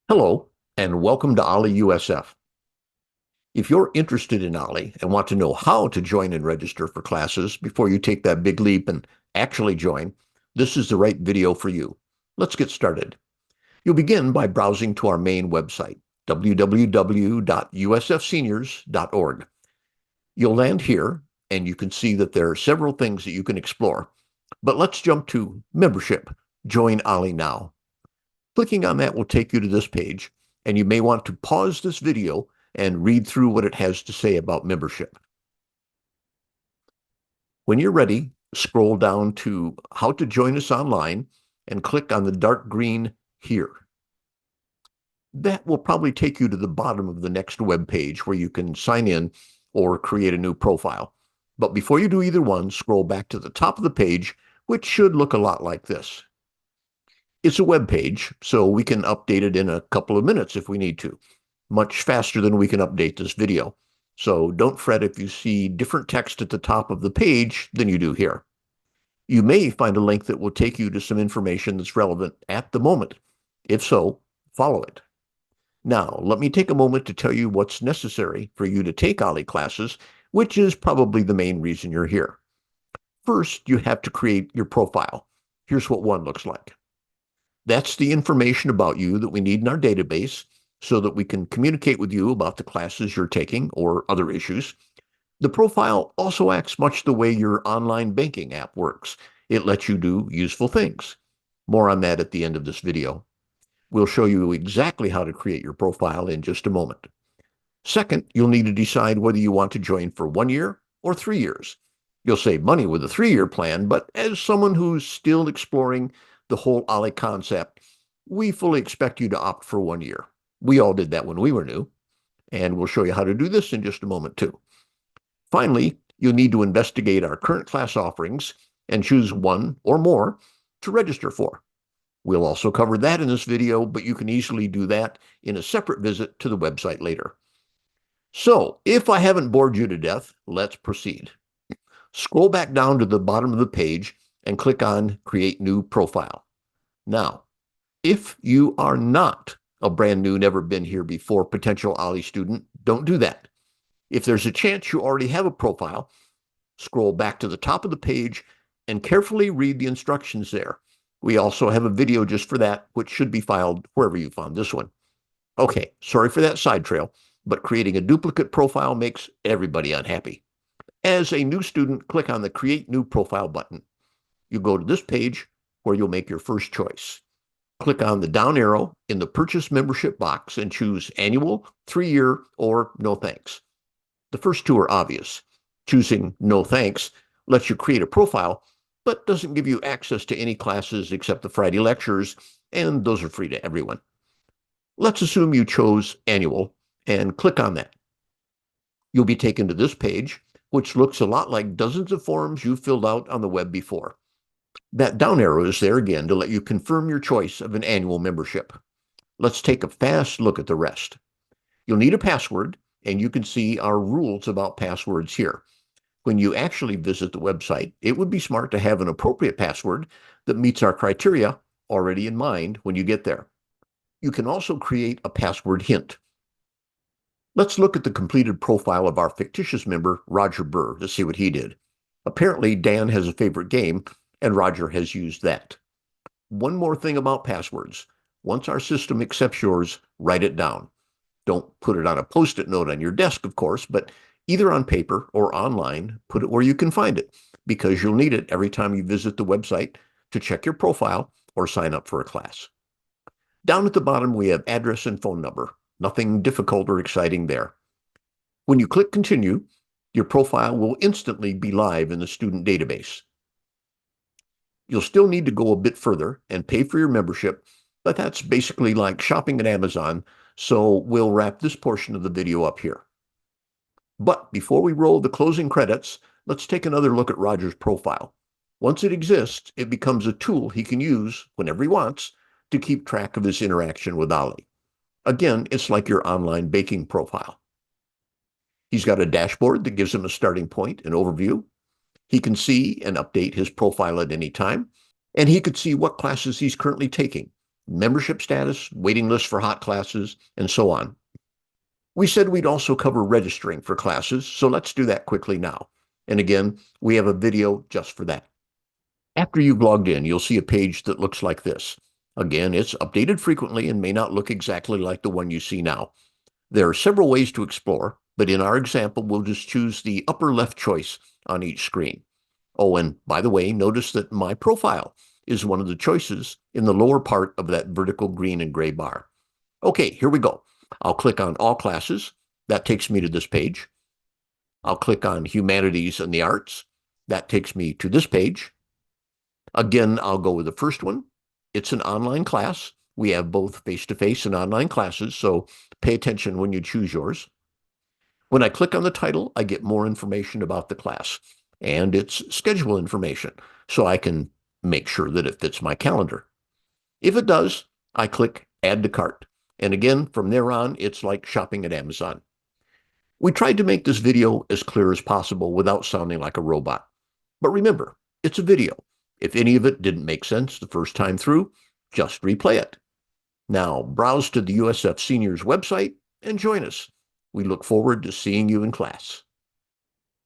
Hello, and welcome to OLLI-USF. If you're interested in OLLI and want to know how to join and register for classes before you take that big leap and actually join, this is the right video for you. Let's get started. You'll begin by browsing to our main website, www.usfseniors.org. You'll land here, and you can see that there are several things that you can explore. But let's jump to Membership. Join OLLI now. Clicking on that will take you to this page, and you may want to pause this video and read through what it has to say about membership. When you're ready, scroll down to How to Join Us Online and click on the dark green Here. That will probably take you to the bottom of the next web page where you can sign in or create a new profile. But before you do either one, scroll back to the top of the page, which should look a lot like this. It's a web page, so we can update it in a couple of minutes if we need to, much faster than we can update this video. So don't fret if you see different text at the top of the page than you do here. You may find a link that will take you to some information that's relevant at the moment. If so, follow it. Now, let me take a moment to tell you what's necessary for you to take OLLI classes, which is probably the main reason you're here. First, you have to create your profile. Here's what one looks like. That's the information about you that we need in our database so that we can communicate with you about the classes you're taking or other issues. The profile also acts much the way your online banking app works. It lets you do useful things. More on that at the end of this video. We'll show you exactly how to create your profile in just a moment. Second, you'll need to decide whether you want to join for 1 year or 3 years. You'll save money with a 3-year plan, but as someone who's still exploring the whole OLLI concept, we fully expect you to opt for 1 year. We all did that when we were new, and we'll show you how to do this in just a moment too. Finally, you'll need to investigate our current class offerings and choose one or more to register for. We'll also cover that in this video, but you can easily do that in a separate visit to the website later. So, if I haven't bored you to death, let's proceed. Scroll back down to the bottom of the page and click on Create New Profile. Now, if you are not a brand new, never been here before potential OLLI student, don't do that. If there's a chance you already have a profile, scroll back to the top of the page and carefully read the instructions there. We also have a video just for that, which should be filed wherever you found this one. Okay, sorry for that side trail, but creating a duplicate profile makes everybody unhappy. As a new student, click on the Create New Profile button. You go to this page where you'll make your first choice. Click on the down arrow in the Purchase Membership box and choose Annual, 3-year, or No Thanks. The first two are obvious. Choosing No Thanks lets you create a profile, but doesn't give you access to any classes except the Friday lectures, and those are free to everyone. Let's assume you chose Annual and click on that. You'll be taken to this page, which looks a lot like dozens of forms you've filled out on the web before. That down arrow is there again to let you confirm your choice of an annual membership. Let's take a fast look at the rest. You'll need a password, and you can see our rules about passwords here. When you actually visit the website, it would be smart to have an appropriate password that meets our criteria already in mind when you get there. You can also create a password hint. Let's look at the completed profile of our fictitious member, Roger Burr, to see what he did. Apparently, Dan has a favorite game, and Roger has used that. One more thing about passwords. Once our system accepts yours, write it down. Don't put it on a Post-it note on your desk, of course, but either on paper or online, put it where you can find it, because you'll need it every time you visit the website to check your profile or sign up for a class. Down at the bottom, we have address and phone number. Nothing difficult or exciting there. When you click Continue, your profile will instantly be live in the student database. You'll still need to go a bit further and pay for your membership, but that's basically like shopping at Amazon, so we'll wrap this portion of the video up here. But before we roll the closing credits, let's take another look at Roger's profile. Once it exists, it becomes a tool he can use whenever he wants to keep track of his interaction with OLLI. Again, it's like your online baking profile. He's got a dashboard that gives him a starting point, an overview. He can see and update his profile at any time, and he could see what classes he's currently taking, membership status, waiting list for hot classes, and so on. We said we'd also cover registering for classes, so let's do that quickly now. And again, we have a video just for that. After you've logged in, you'll see a page that looks like this. Again, it's updated frequently and may not look exactly like the one you see now. There are several ways to explore, but in our example, we'll just choose the upper left choice on each screen. Oh, and by the way, notice that my profile is one of the choices in the lower part of that vertical green and gray bar. Okay, here we go. I'll click on All Classes. That takes me to this page. I'll click on Humanities and the Arts. That takes me to this page. Again, I'll go with the first one. It's an online class. We have both face-to-face and online classes, so pay attention when you choose yours. When I click on the title, I get more information about the class and its schedule information, so I can make sure that it fits my calendar. If it does, I click Add to Cart. And again, from there on, it's like shopping at Amazon. We tried to make this video as clear as possible without sounding like a robot. But remember, it's a video. If any of it didn't make sense the first time through, just replay it. Now, browse to the USF Seniors website and join us. We look forward to seeing you in class.